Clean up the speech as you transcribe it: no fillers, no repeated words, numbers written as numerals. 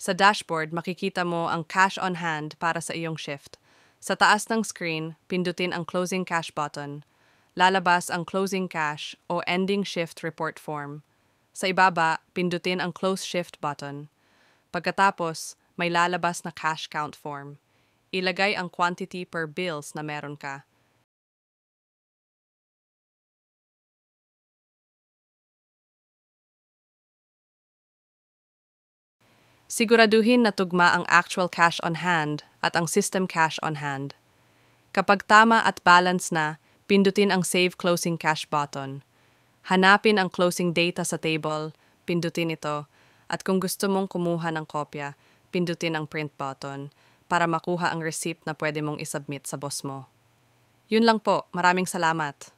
Sa dashboard, makikita mo ang cash on hand para sa iyong shift. Sa taas ng screen, pindutin ang closing cash button. Lalabas ang closing cash o ending shift report form. Sa ibaba, pindutin ang close shift button. Pagkatapos, may lalabas na cash count form. Ilagay ang quantity per bills na meron ka. Siguraduhin na tugma ang actual cash on hand at ang system cash on hand. Kapag tama at balance na, pindutin ang Save Closing Cash button. Hanapin ang closing data sa table, pindutin ito, at kung gusto mong kumuha ng kopya, pindutin ang Print button para makuha ang receipt na pwede mong isubmit sa boss mo. Yun lang po, maraming salamat.